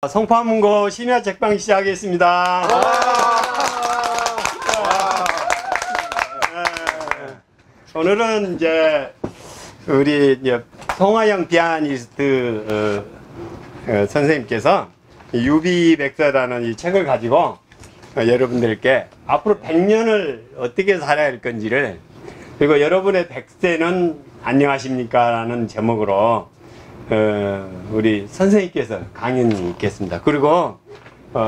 송파문고 심야 책방 시작하겠습니다. 오늘은 이제 우리 송하영 피아니스트 선생님께서 유비백서라는 이 책을 가지고 여러분들께 앞으로 100년을 어떻게 살아야 할 건지를, 그리고 여러분의 100세는 안녕하십니까 라는 제목으로 우리 선생님께서 강연이 있겠습니다. 그리고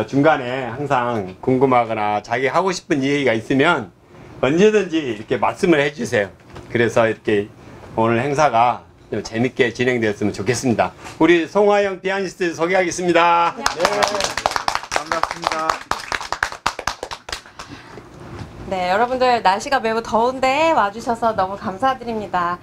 중간에 항상 궁금하거나 자기 하고 싶은 얘기가 있으면 언제든지 이렇게 말씀을 해주세요. 그래서 이렇게 오늘 행사가 좀 재밌게 진행되었으면 좋겠습니다. 우리 송하영 피아니스트 소개하겠습니다. 네, 반갑습니다. 네, 여러분들 날씨가 매우 더운데 와주셔서 너무 감사드립니다.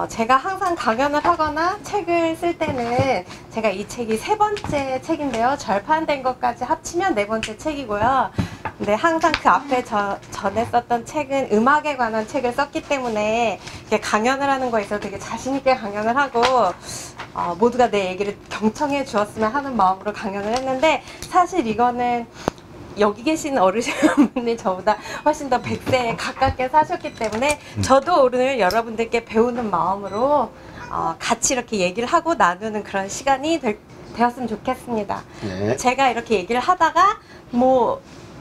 제가 항상 강연을 하거나 책을 쓸 때는 제가 이 책이 3번째 책인데요. 절판된 것까지 합치면 4번째 책이고요. 근데 항상 그 앞에 전에 썼던 책은 음악에 관한 책을 썼기 때문에 이렇게 강연을 하는 거에 있어서 되게 자신있게 강연을 하고 모두가 내 얘기를 경청해 주었으면 하는 마음으로 강연을 했는데, 사실 이거는 여기 계신 어르신분이 저보다 훨씬 더 100세에 가깝게 사셨기 때문에 저도 오늘 여러분들께 배우는 마음으로 같이 이렇게 얘기를 하고 나누는 그런 시간이 되었으면 좋겠습니다. 네. 제가 이렇게 얘기를 하다가 뭐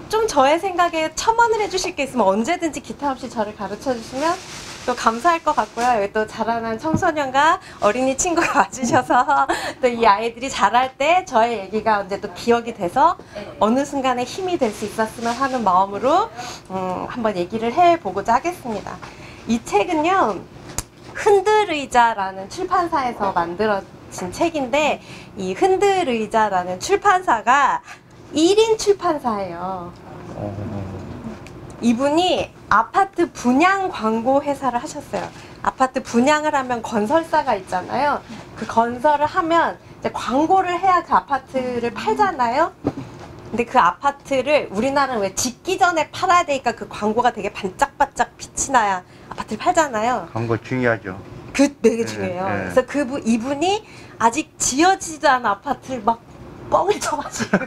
좀 저의 생각에 첨언을 해주실 게 있으면 언제든지 기타 없이 저를 가르쳐 주시면 또 감사할 것 같고요. 여기 또 자라난 청소년과 어린이 친구가 와주셔서 또 이 아이들이 자랄 때 저의 얘기가 언제 또 기억이 돼서 어느 순간에 힘이 될 수 있었으면 하는 마음으로 한번 얘기를 해보고자 하겠습니다. 이 책은요, 흔들의자라는 출판사에서 만들어진 책인데, 이 흔들의자라는 출판사가 1인 출판사예요. 이분이 아파트 분양 광고 회사를 하셨어요. 아파트 분양을 하면 건설사가 있잖아요. 그 건설을 하면 이제 광고를 해야 그 아파트를 팔잖아요. 근데 그 아파트를 우리나라는 왜 짓기 전에 팔아야 되니까 그 광고가 되게 반짝반짝 빛이 나야 아파트를 팔잖아요. 광고 중요하죠. 되게 중요해요. 네. 그래서 이분이 아직 지어지지도 않은 아파트를 막 뻥을 쳐가지고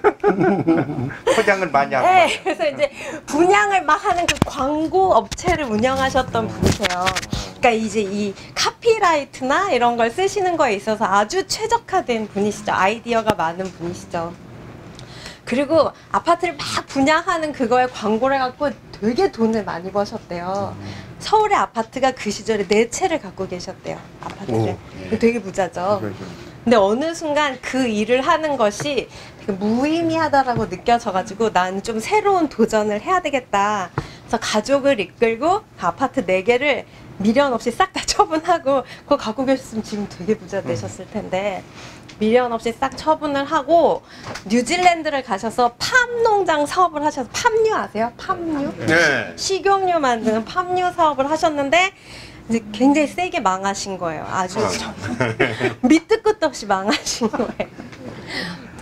포장을 많이 하고. 네, 그래서 이제 분양을 막 하는 그 광고 업체를 운영하셨던 분이세요. 그러니까 이제 이 카피라이트나 이런 걸 쓰시는 거에 있어서 아주 최적화된 분이시죠. 아이디어가 많은 분이시죠. 그리고 아파트를 막 분양하는 그거에 광고를 해갖고 되게 돈을 많이 버셨대요. 서울의 아파트가 그 시절에 4채를 갖고 계셨대요. 아파트를. 되게 부자죠. 근데 어느 순간 그 일을 하는 것이 되게 무의미하다라고 느껴져가지고 난 좀 새로운 도전을 해야 되겠다. 그래서 가족을 이끌고 그 아파트 4개를 미련 없이 싹 다 처분하고, 그거 갖고 계셨으면 지금 되게 부자 되셨을 텐데 미련 없이 싹 처분을 하고 뉴질랜드를 가셔서 팜 농장 사업을 하셔서, 팜유 아세요? 팜유? 네. 식용유 만드는 팜유 사업을 하셨는데 이제 굉장히 세게 망하신 거예요. 아주 밑도 끝도 없이 망하신 거예요.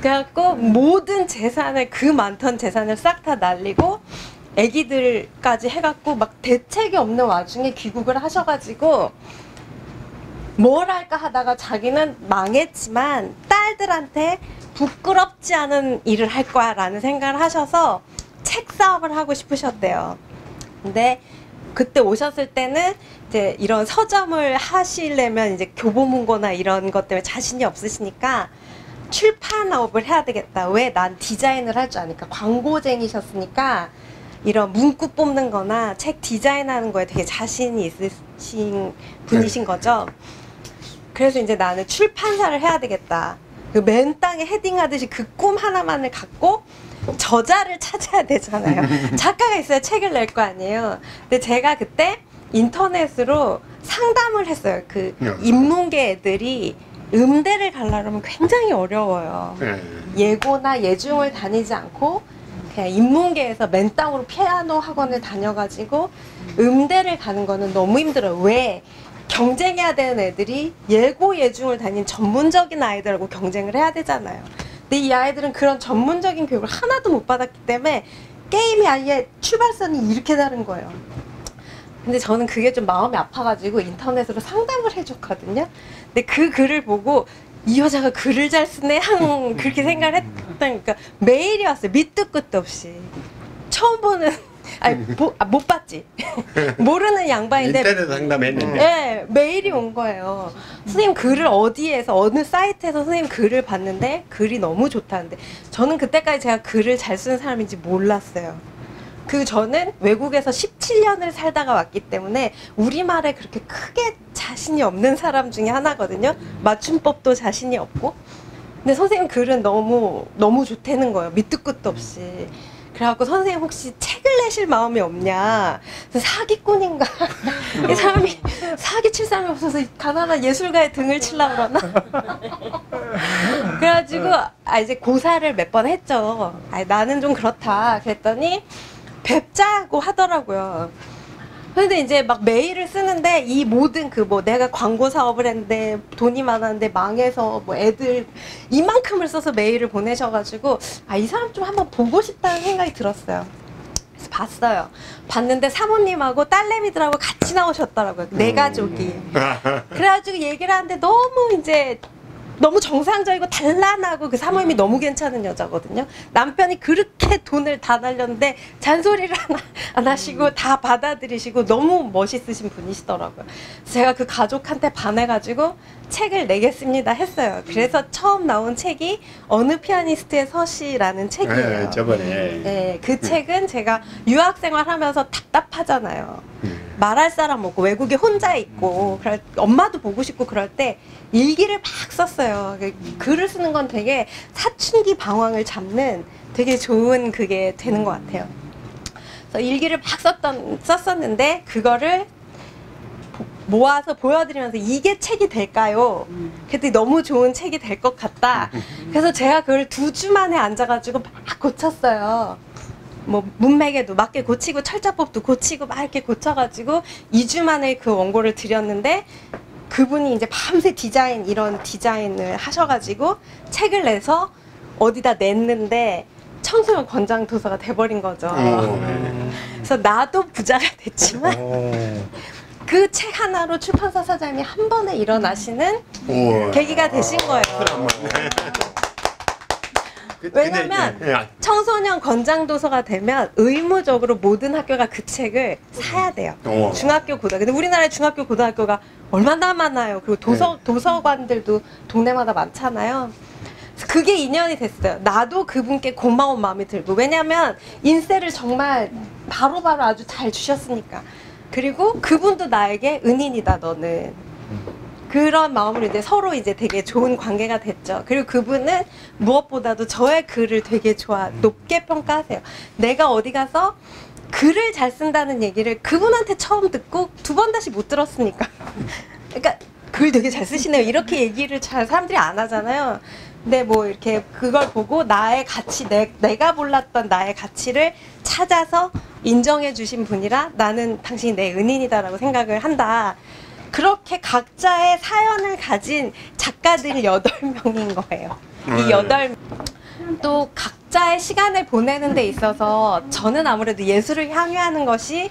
그래갖고 모든 재산을, 그 많던 재산을 싹 다 날리고 애기들까지 해갖고 막 대책이 없는 와중에 귀국을 하셔가지고 뭘 할까 하다가 자기는 망했지만 딸들한테 부끄럽지 않은 일을 할 거야 라는 생각을 하셔서 책 사업을 하고 싶으셨대요. 근데 그때 오셨을 때는 이제 이런 서점을 하시려면 이제 교보문고나 이런 것 때문에 자신이 없으시니까 출판업을 해야 되겠다. 왜? 난 디자인을 할 줄 아니까. 광고쟁이셨으니까 이런 문구 뽑는 거나 책 디자인하는 거에 되게 자신이 있으신 분이신 거죠. 그래서 이제 나는 출판사를 해야 되겠다. 그 맨 땅에 헤딩하듯이 그 꿈 하나만을 갖고 저자를 찾아야 되잖아요. 작가가 있어야 책을 낼 거 아니에요. 근데 제가 그때 인터넷으로 상담을 했어요. 그 인문계 애들이 음대를 가려면 굉장히 어려워요. 예고나 예중을 다니지 않고 그냥 인문계에서 맨 땅으로 피아노 학원을 다녀가지고 음대를 가는 거는 너무 힘들어요. 왜? 경쟁해야 되는 애들이 예고 예중을 다닌 전문적인 아이들하고 경쟁을 해야 되잖아요. 근데 이 아이들은 그런 전문적인 교육을 하나도 못 받았기 때문에 게임이 아예 출발선이 이렇게 다른 거예요. 근데 저는 그게 좀 마음이 아파가지고 인터넷으로 상담을 해줬거든요. 근데 그 글을 보고 이 여자가 글을 잘 쓰네 그렇게 생각을 했다니까. 메일이 왔어요. 밑도 끝도 없이. 처음 보는 아니 못 봤지. 모르는 양반인데 인터넷 상담했는데. 네, 메일이 온 거예요. 선생님 글을 어디에서 어느 사이트에서 선생님 글을 봤는데 글이 너무 좋다는데, 저는 그때까지 제가 글을 잘 쓰는 사람인지 몰랐어요. 저는 외국에서 17년을 살다가 왔기 때문에 우리말에 그렇게 크게 자신이 없는 사람 중에 하나거든요. 맞춤법도 자신이 없고. 근데 선생님 글은 너무 좋다는 거예요. 밑도 끝도 없이. 그래갖고 선생님 혹시 책을 내실 마음이 없냐. 사기꾼인가. 이 사람이 사기 칠 사람이 없어서 가난한 예술가의 등을 치려고 그러나. 그래가지고 이제 고사를 몇 번 했죠. 나는 좀 그렇다 그랬더니 뵙자고 하더라고요. 근데 이제 막 메일을 쓰는데 이 모든 내가 광고 사업을 했는데 돈이 많았는데 망해서 애들 이만큼을 써서 메일을 보내셔가지고 이 사람 좀 한번 보고 싶다는 생각이 들었어요. 그래서 봤어요. 봤는데 사모님하고 딸내미들하고 같이 나오셨더라고요. 네 가족이. 그래가지고 얘기를 하는데 너무 정상적이고 단란하고, 그 사모님이 너무 괜찮은 여자거든요. 남편이 그렇게 돈을 다 날렸는데 잔소리를 안 하시고 다 받아들이시고 너무 멋있으신 분이시더라고요. 제가 그 가족한테 반해가지고 책을 내겠습니다 했어요. 그래서 처음 나온 책이 어느 피아니스트의 서시라는 책이에요. 저번에. 네, 그 책은 제가 유학생활 하면서 답답하잖아요. 말할 사람 없고 외국에 혼자 있고 엄마도 보고 싶고 그럴 때 일기를 막 썼어요. 글을 쓰는 건 되게 사춘기 방황을 잡는 되게 좋은 그게 되는 것 같아요. 그래서 일기를 막 썼었는데 그거를 모아서 보여드리면서 이게 책이 될까요? 그랬더니 너무 좋은 책이 될 것 같다. 그래서 제가 그걸 2주 만에 앉아가지고 막 고쳤어요. 문맥에도 맞게 고치고 철자법도 고치고 막 이렇게 고쳐가지고 2주 만에 그 원고를 드렸는데, 그분이 이제 밤새 이런 디자인을 하셔가지고 책을 내서 어디다 냈는데 청소년 권장 도서가 돼버린 거죠. 그래서 나도 부자가 됐지만 그 책 하나로 출판사 사장님이 한 번에 일어나시는 계기가 되신 거예요. 왜냐면 청소년 권장 도서가 되면 의무적으로 모든 학교가 그 책을 사야 돼요. 중학교, 고등학교. 근데 우리나라의 중학교, 고등학교가 얼마나 많아요. 그리고 도서관들도 동네마다 많잖아요. 그래서 그게 인연이 됐어요. 나도 그분께 고마운 마음이 들고, 왜냐면 인세를 정말 바로바로 아주 잘 주셨으니까. 그리고 그분도 나에게 은인이다 너는. 그런 마음으로 이제 서로 되게 좋은 관계가 됐죠. 그리고 그분은 무엇보다도 저의 글을 되게 높게 평가하세요. 내가 어디 가서 글을 잘 쓴다는 얘기를 그분한테 처음 듣고 2번 다시 못 들었으니까. 그러니까 글 되게 잘 쓰시네요. 이렇게 얘기를 잘 사람들이 안 하잖아요. 근데 이렇게 그걸 보고 나의 가치, 내가 몰랐던 나의 가치를 찾아서 인정해 주신 분이라 나는 당신이 내 은인이다라고 생각을 한다. 그렇게 각자의 사연을 가진 작가들이 8명인 거예요. 이 8명. 또 각자의 시간을 보내는 데 있어서 저는 아무래도 예술을 향유하는 것이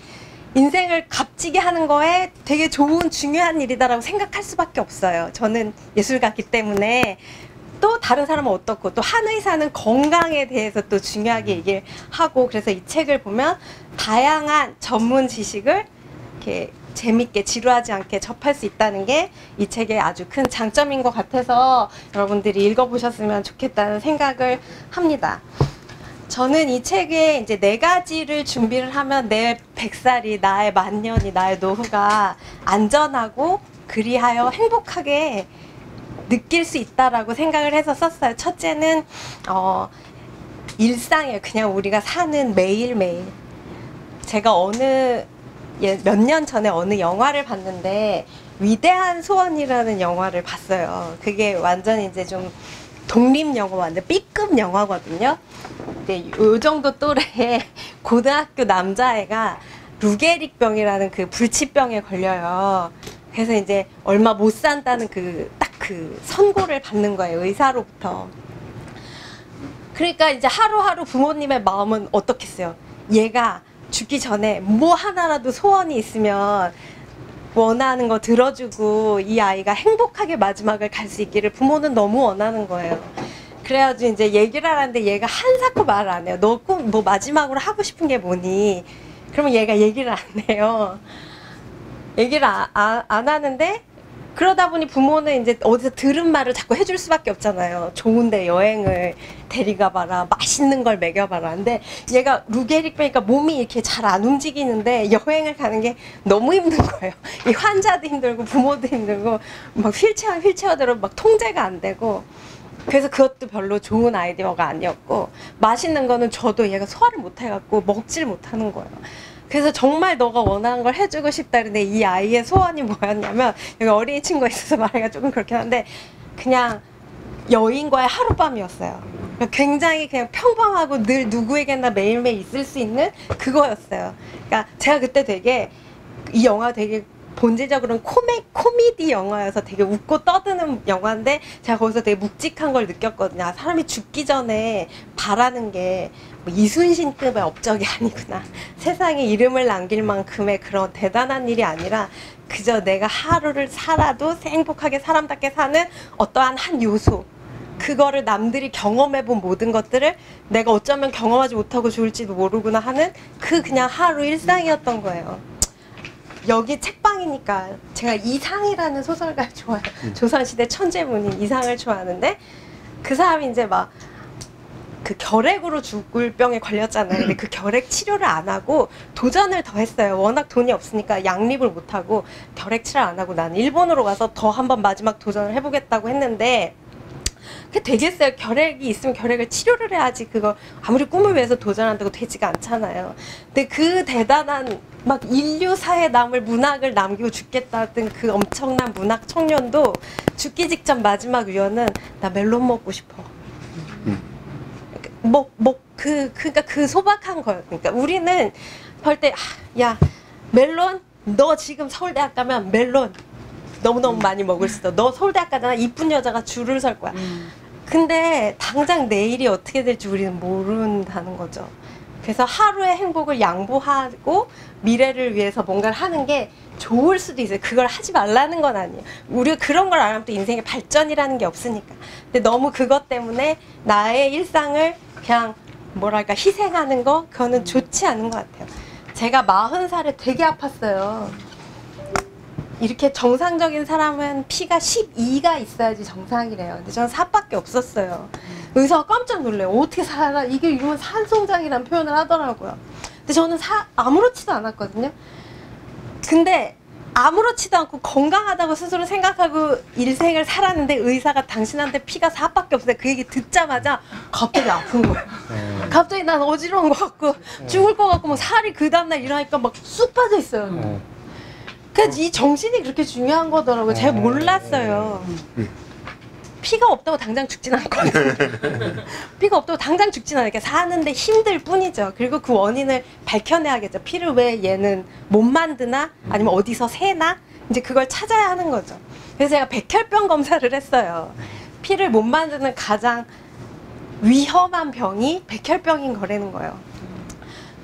인생을 값지게 하는 거에 되게 좋은 중요한 일이다라고 생각할 수밖에 없어요. 저는 예술가이기 때문에. 또 다른 사람은 어떻고, 또 한의사는 건강에 대해서 또 중요하게 얘기를 하고, 그래서 이 책을 보면 다양한 전문 지식을 이렇게 재밌게 지루하지 않게 접할 수 있다는 게 이 책의 아주 큰 장점인 것 같아서 여러분들이 읽어보셨으면 좋겠다는 생각을 합니다. 저는 이 책에 이제 4가지를 준비를 하면 내 100살이, 나의 만년이, 나의 노후가 안전하고 그리하여 행복하게 느낄 수 있다라고 생각을 해서 썼어요. 첫째는 일상이에요. 그냥 우리가 사는 매일매일. 제가 몇 년 전에 어느 영화를 봤는데 위대한 소원이라는 영화를 봤어요. 그게 완전히 이제 좀 독립 영화, 완전 B급 영화거든요. 근데 요 정도 또래의 고등학교 남자애가 루게릭병이라는 그 불치병에 걸려요. 그래서 이제 얼마 못 산다는 딱 그 선고를 받는 거예요, 의사로부터. 그러니까 이제 하루하루 부모님의 마음은 어떻겠어요? 얘가 죽기 전에 뭐 하나라도 소원이 있으면 원하는 거 들어주고 이 아이가 행복하게 마지막을 갈 수 있기를 부모는 너무 원하는 거예요. 그래가지고 이제 얘기를 하는데 얘가 한사코 말을 안 해요. 너 꼭 뭐 마지막으로 하고 싶은 게 뭐니? 그러면 얘가 얘기를 안 해요. 얘기를 안 하는데 그러다 보니 부모는 이제 어디서 들은 말을 자꾸 해줄 수밖에 없잖아요. 좋은데 여행을 데리가 봐라, 맛있는 걸 먹여봐라. 근데 얘가 루게릭 빼니까 몸이 이렇게 잘 안 움직이는데 여행을 가는 게 너무 힘든 거예요. 이 환자도 힘들고 부모도 힘들고 막 휠체어대로 막 통제가 안 되고. 그래서 그것도 별로 좋은 아이디어가 아니었고, 맛있는 거는 저도 얘가 소화를 못 해갖고 먹질 못하는 거예요. 그래서 정말 너가 원하는 걸 해주고 싶다. 근데 이 아이의 소원이 뭐였냐면, 여기 어린이 친구가 있어서 말하기가 조금 그렇긴 한데, 그냥 여인과의 하룻밤이었어요. 굉장히 그냥 평범하고 늘 누구에게나 매일매일 있을 수 있는 그거였어요. 그러니까 제가 그때 되게 이 영화 되게 본질적으로는 코미디 영화여서 되게 웃고 떠드는 영화인데 제가 거기서 되게 묵직한 걸 느꼈거든요. 아, 사람이 죽기 전에 바라는 게 뭐 이순신급의 업적이 아니구나. 세상에 이름을 남길 만큼의 그런 대단한 일이 아니라 그저 내가 하루를 살아도 행복하게 사람답게 사는 어떠한 한 요소, 그거를 남들이 경험해본 모든 것들을 내가 어쩌면 경험하지 못하고 좋을지도 모르구나 하는 그 그냥 하루 일상이었던 거예요. 여기 책방이니까 제가 이상이라는 소설가를 좋아해요. 조선시대 천재문인 이상을 좋아하는데 그 사람이 이제 막 그 결핵으로 죽을 병에 걸렸잖아요. 근데 그 결핵 치료를 안 하고 도전을 더 했어요. 워낙 돈이 없으니까 양립을 못 하고 결핵 치료를 안 하고 나는 일본으로 가서 더 한번 마지막 도전을 해보겠다고 했는데 그게 되겠어요. 결핵이 있으면 결핵을 치료를 해야지. 그거 아무리 꿈을 위해서 도전한다고 되지가 않잖아요. 근데 그 대단한 막 인류사에 남을 문학을 남기고 죽겠다던 그 엄청난 문학 청년도 죽기 직전 마지막 위원은 나 멜론 먹고 싶어. 그러니까 그 소박한 거예요. 그러니까 우리는 볼 때 야 멜론 너 지금 서울대학 가면 멜론 너무너무 많이 먹을 수 있어. 너 서울대학 가잖아. 이쁜 여자가 줄을 설 거야. 근데 당장 내일이 어떻게 될지 우리는 모른다는 거죠. 그래서 하루의 행복을 양보하고 미래를 위해서 뭔가를 하는 게 좋을 수도 있어요. 그걸 하지 말라는 건 아니에요. 우리가 그런 걸 안 하면 또 인생에 발전이라는 게 없으니까. 근데 너무 그것 때문에 나의 일상을 그냥 뭐랄까 희생하는 거 그거는 좋지 않은 것 같아요. 제가 40살에 되게 아팠어요. 이렇게 정상적인 사람은 피가 12가 있어야지 정상이래요. 근데 저는 4밖에 없었어요. 의사가 깜짝 놀래요. 어떻게 살아? 이게 이러면 산송장이라는 표현을 하더라고요. 근데 저는 아무렇지도 않았거든요. 근데 아무렇지도 않고 건강하다고 스스로 생각하고 일생을 살았는데 의사가 당신한테 피가 4밖에 없어요. 그 얘기 듣자마자 갑자기 아픈 거예요. 갑자기 난 어지러운 것 같고 죽을 것 같고 막 살이 그 다음날 일어나니까 막 쑥 빠져 있어요. 그래서 이 정신이 그렇게 중요한 거더라고요. 제가 몰랐어요. 피가 없다고 당장 죽진 않거든요. 피가 없다고 당장 죽진 않으니까 사는데 힘들 뿐이죠. 그리고 그 원인을 밝혀내야겠죠. 피를 왜 얘는 못 만드나? 아니면 어디서 새나? 이제 그걸 찾아야 하는 거죠. 그래서 제가 백혈병 검사를 했어요. 피를 못 만드는 가장 위험한 병이 백혈병인 거라는 거예요.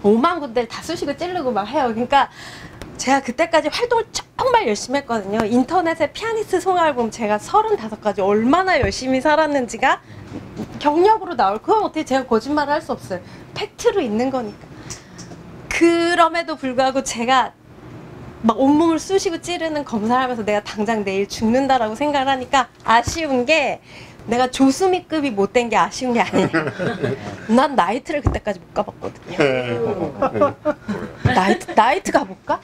5만 군데를 다 쑤시고 찌르고 막 해요. 그러니까 제가 그때까지 활동을 정말 열심히 했거든요. 인터넷에 피아니스트 송화를 보면 제가 35가지 얼마나 열심히 살았는지가 경력으로 나올. 그건 어떻게 제가 거짓말을 할 수 없어요. 팩트로 있는 거니까. 그럼에도 불구하고 제가 막 온몸을 쑤시고 찌르는 검사를 하면서 내가 당장 내일 죽는다라고 생각을 하니까 아쉬운 게 내가 조수미급이 못 된 게 아쉬운 게 아니에요. 난 나이트를 그때까지 못 가봤거든요. 나이트 가볼까?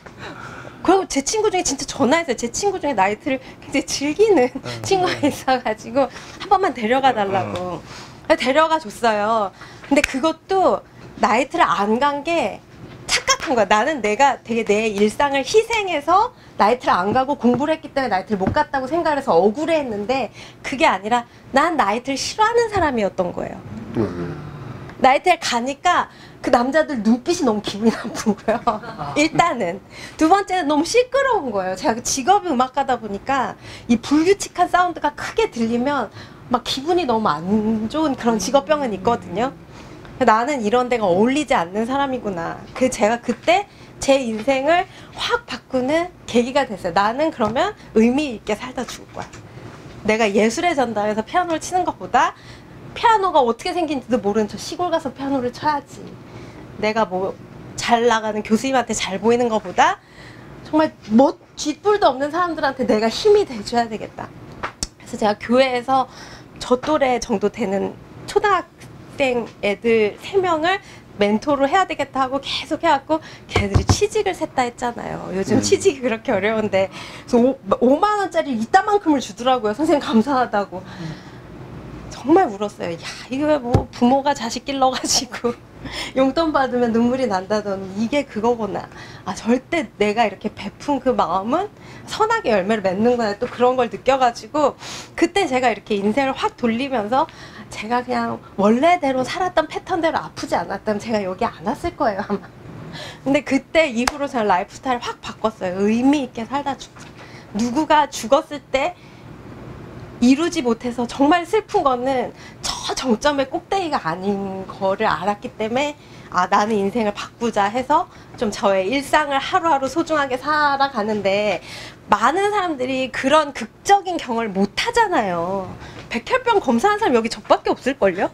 그리고 제 친구 중에 진짜 전화했어요. 제 친구 중에 나이트를 굉장히 즐기는 친구가 있어가지고 한 번만 데려가 달라고. 데려가 줬어요. 근데 그것도 나이트를 안 간 게 착각한 거야. 나는 내가 되게 내 일상을 희생해서 나이트를 안 가고 공부를 했기 때문에 나이트를 못 갔다고 생각을 해서 억울해했는데 그게 아니라 난 나이트를 싫어하는 사람이었던 거예요. 나이트에 가니까 그 남자들 눈빛이 너무 기분이 나쁜 거예요. 일단은. 두 번째는 너무 시끄러운 거예요. 제가 직업이 음악가다 보니까 이 불규칙한 사운드가 크게 들리면 막 기분이 너무 안 좋은 그런 직업병은 있거든요. 나는 이런 데가 어울리지 않는 사람이구나. 제가 그때 제 인생을 확 바꾸는 계기가 됐어요. 나는 그러면 의미 있게 살다 죽을 거야. 내가 예술의 전당에서 피아노를 치는 것보다 피아노가 어떻게 생긴지도 모르는 저 시골 가서 피아노를 쳐야지. 내가 뭐 잘 나가는 교수님한테 잘 보이는 것보다 정말 뭐 쥐뿔도 없는 사람들한테 내가 힘이 돼줘야 되겠다. 그래서 제가 교회에서 저 또래 정도 되는 초등학생 애들 3명을 멘토로 해야 되겠다 하고 계속 해갖고 걔들이 취직을 셋다 했잖아요. 요즘 취직이 그렇게 어려운데 그래서 5만 원짜리 이따만큼을 주더라고요. 선생님 감사하다고. 정말 울었어요. 야, 이게 왜 뭐 부모가 자식 길러가지고 용돈 받으면 눈물이 난다더니 이게 그거구나. 아, 절대 내가 이렇게 베푼 그 마음은 선하게 열매를 맺는구나. 또 그런 걸 느껴가지고 그때 제가 이렇게 인생을 확 돌리면서 제가 그냥 원래대로 살았던 패턴대로 아프지 않았다면 제가 여기 안 왔을 거예요, 아마. 근데 그때 이후로 저는 라이프 스타일을 확 바꿨어요. 의미 있게 살다 죽자. 누구가 죽었을 때 이루지 못해서 정말 슬픈 거는 저 정점의 꼭대기가 아닌 거를 알았기 때문에 아, 나는 인생을 바꾸자 해서 좀 저의 일상을 하루하루 소중하게 살아가는데 많은 사람들이 그런 극적인 경험을 못 하잖아요. 백혈병 검사한 사람 여기 저밖에 없을걸요?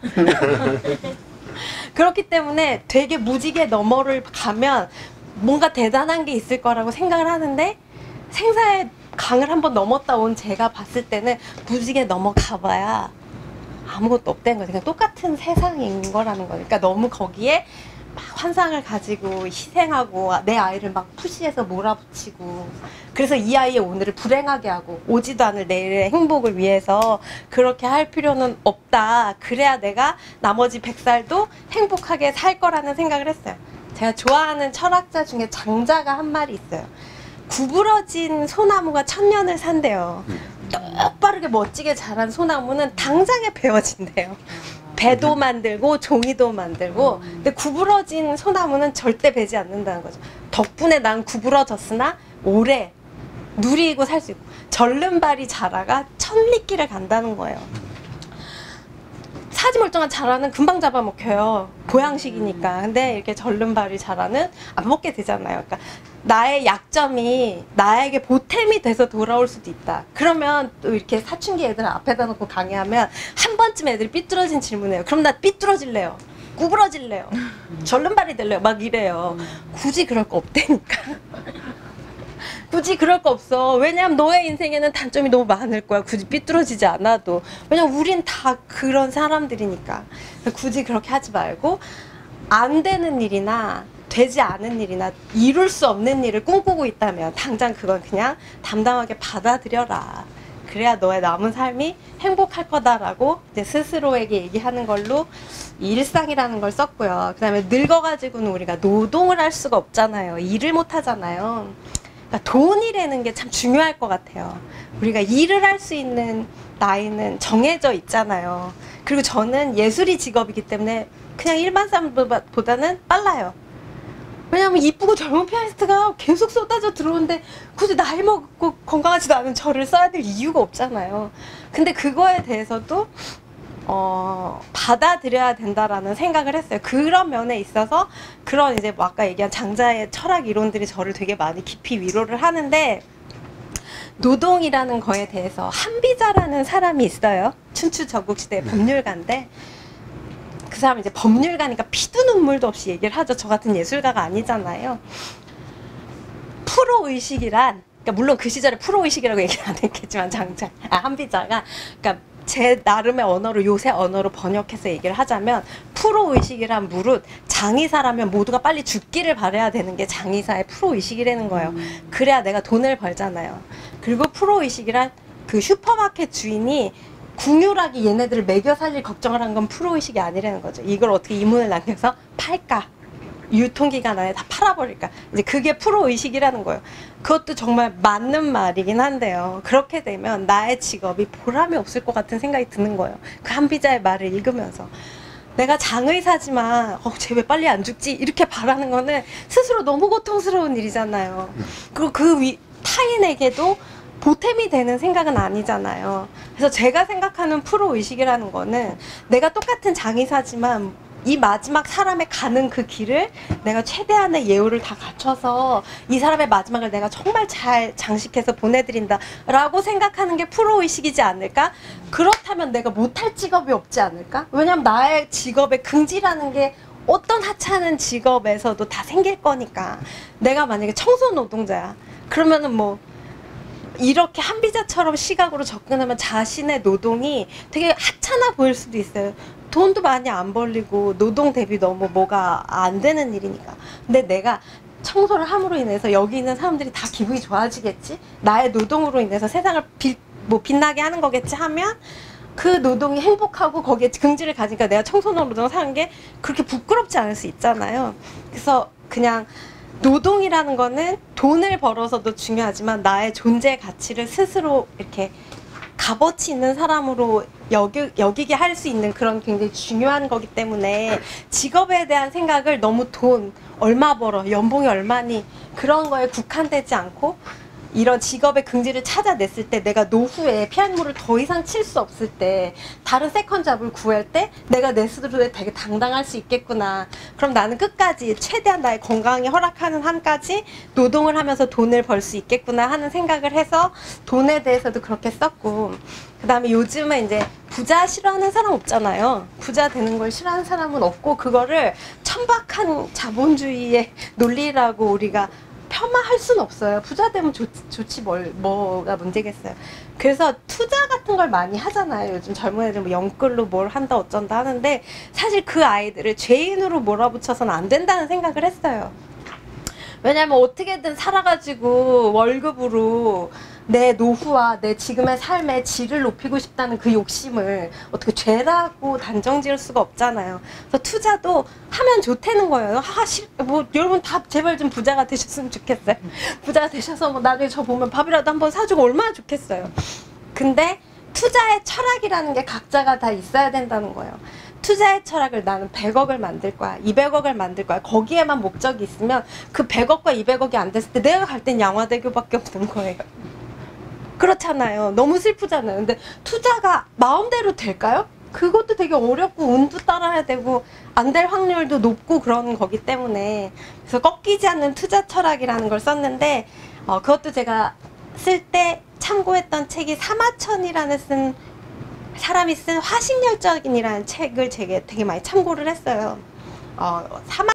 그렇기 때문에 되게 무지개 너머를 가면 뭔가 대단한 게 있을 거라고 생각을 하는데 생사의 강을 한번 넘었다 온 제가 봤을 때는 무지개 넘어가봐야 아무것도 없다는 거죠. 그냥 똑같은 세상인 거라는 거니까 너무 거기에 막 환상을 가지고 희생하고 내 아이를 막 푸시해서 몰아붙이고 그래서 이 아이의 오늘을 불행하게 하고 오지도 않을 내일의 행복을 위해서 그렇게 할 필요는 없다. 그래야 내가 나머지 100살도 행복하게 살 거라는 생각을 했어요. 제가 좋아하는 철학자 중에 장자가 한 말이 있어요. 구부러진 소나무가 1000년을 산대요. 똑바르게 멋지게 자란 소나무는 당장에 베어진대요. 배도 만들고 종이도 만들고 근데 구부러진 소나무는 절대 베지 않는다는 거죠. 덕분에 난 구부러졌으나 오래 누리고 살 수 있고 절름발이 자라가 천리길을 간다는 거예요. 사지멀쩡한 자라는 금방 잡아먹혀요. 보양식이니까. 근데 이렇게 절름발이 자라는 안 먹게 되잖아요. 그러니까 나의 약점이 나에게 보탬이 돼서 돌아올 수도 있다. 그러면 또 이렇게 사춘기 애들 앞에다 놓고 강의하면 한 번쯤 애들이 삐뚤어진 질문해요. 그럼 나 삐뚤어질래요. 구부러질래요. 절름발이 될래요. 막 이래요. 굳이 그럴 거 없다니까. 굳이 그럴 거 없어. 왜냐면 너의 인생에는 단점이 너무 많을 거야. 굳이 삐뚤어지지 않아도. 왜냐면 우린 다 그런 사람들이니까. 굳이 그렇게 하지 말고 안 되는 일이나 되지 않은 일이나 이룰 수 없는 일을 꿈꾸고 있다면 당장 그건 그냥 담담하게 받아들여라. 그래야 너의 남은 삶이 행복할 거다라고 이제 스스로에게 얘기하는 걸로 일상이라는 걸 썼고요. 그 다음에 늙어가지고는 우리가 노동을 할 수가 없잖아요. 일을 못 하잖아요. 그러니까 돈이라는 게 참 중요할 것 같아요. 우리가 일을 할 수 있는 나이는 정해져 있잖아요. 그리고 저는 예술이 직업이기 때문에 그냥 일반 사람보다는 빨라요. 왜냐면 이쁘고 젊은 피아니스트가 계속 쏟아져 들어오는데 굳이 나이 먹고 건강하지도 않은 저를 써야 될 이유가 없잖아요. 근데 그거에 대해서도 받아들여야 된다라는 생각을 했어요. 그런 면에 있어서 그런 이제 뭐 아까 얘기한 장자의 철학 이론들이 저를 되게 많이 깊이 위로를 하는데 노동이라는 거에 대해서 한비자라는 사람이 있어요. 춘추 전국시대의 법률가인데 그 사람은 이제 법률가니까 피도 눈물도 없이 얘기를 하죠. 저 같은 예술가가 아니잖아요. 프로의식이란 그러니까 물론 그 시절에 프로의식이라고 얘기는 안 했겠지만 한비자가 그러니까 제 나름의 언어로 요새 언어로 번역해서 얘기를 하자면 프로의식이란 무릇 장의사라면 모두가 빨리 죽기를 바라야 되는 게 장의사의 프로의식이라는 거예요. 그래야 내가 돈을 벌잖아요. 그리고 프로의식이란 그 슈퍼마켓 주인이 궁유라기 얘네들을 먹여 살릴 걱정을 한 건 프로의식이 아니라는 거죠. 이걸 어떻게 이문을 남겨서 팔까? 유통기간 안에 다 팔아버릴까? 이제 그게 프로의식이라는 거예요. 그것도 정말 맞는 말이긴 한데요. 그렇게 되면 나의 직업이 보람이 없을 것 같은 생각이 드는 거예요. 그 한비자의 말을 읽으면서. 내가 장의사지만 쟤 왜 빨리 안 죽지? 이렇게 바라는 거는 스스로 너무 고통스러운 일이잖아요. 그리고 타인에게도 보탬이 되는 생각은 아니잖아요. 그래서 제가 생각하는 프로의식이라는 거는 내가 똑같은 장의사지만 이 마지막 사람의 가는 그 길을 내가 최대한의 예우를 다 갖춰서 이 사람의 마지막을 내가 정말 잘 장식해서 보내드린다 라고 생각하는 게 프로의식이지 않을까? 그렇다면 내가 못할 직업이 없지 않을까? 왜냐면 나의 직업의 긍지라는 게 어떤 하찮은 직업에서도 다 생길 거니까. 내가 만약에 청소 노동자야 그러면은 뭐 이렇게 한비자처럼 시각으로 접근하면 자신의 노동이 되게 하찮아 보일 수도 있어요. 돈도 많이 안 벌리고 노동 대비 너무 뭐가 안 되는 일이니까. 근데 내가 청소를 함으로 인해서 여기 있는 사람들이 다 기분이 좋아지겠지? 나의 노동으로 인해서 세상을 빛나게 하는 거겠지 하면 그 노동이 행복하고 거기에 긍지를 가지니까 내가 청소 노동을 사는 게 그렇게 부끄럽지 않을 수 있잖아요. 그래서 그냥 노동이라는 거는 돈을 벌어서도 중요하지만 나의 존재 가치를 스스로 이렇게 값어치 있는 사람으로 여기게 할 수 있는 그런 굉장히 중요한 거기 때문에 직업에 대한 생각을 너무 돈, 얼마 벌어, 연봉이 얼마니 그런 거에 국한되지 않고 이런 직업의 긍지를 찾아냈을 때 내가 노후에 피아노를 더 이상 칠 수 없을 때 다른 세컨 잡을 구할 때 내가 내 스스로에 되게 당당할 수 있겠구나. 그럼 나는 끝까지 최대한 나의 건강이 허락하는 한까지 노동을 하면서 돈을 벌 수 있겠구나 하는 생각을 해서 돈에 대해서도 그렇게 썼고, 그 다음에 요즘은 이제 부자 싫어하는 사람 없잖아요. 부자 되는 걸 싫어하는 사람은 없고 그거를 천박한 자본주의의 논리라고 우리가 폄하할 수는 없어요. 부자 되면 좋지 뭐가 문제겠어요. 그래서 투자 같은 걸 많이 하잖아요. 요즘 젊은 애들 뭐 영끌로 뭘 한다 어쩐다 하는데 사실 그 아이들을 죄인으로 몰아붙여서는 안 된다는 생각을 했어요. 왜냐면 어떻게든 살아가지고 월급으로 내 노후와 내 지금의 삶의 질을 높이고 싶다는 그 욕심을 어떻게 죄라고 단정 지을 수가 없잖아요. 그래서 투자도 하면 좋다는 거예요. 뭐 여러분 다 제발 좀 부자가 되셨으면 좋겠어요. 부자가 되셔서 뭐 나중에 저 보면 밥이라도 한번 사주고 얼마나 좋겠어요. 근데 투자의 철학이라는 게 각자가 다 있어야 된다는 거예요. 투자의 철학을 나는 100억을 만들 거야, 200억을 만들 거야. 거기에만 목적이 있으면 그 100억과 200억이 안 됐을 때 내가 갈 땐 양화대교밖에 없는 거예요. 그렇잖아요. 너무 슬프잖아요. 근데 투자가 마음대로 될까요? 그것도 되게 어렵고 운도 따라야 되고 안 될 확률도 높고 그런 거기 때문에 그래서 꺾이지 않는 투자 철학이라는 걸 썼는데 그것도 제가 쓸 때 참고했던 책이 사마천이라는 사람이 쓴 화식열전이라는 책을 되게 많이 참고를 했어요.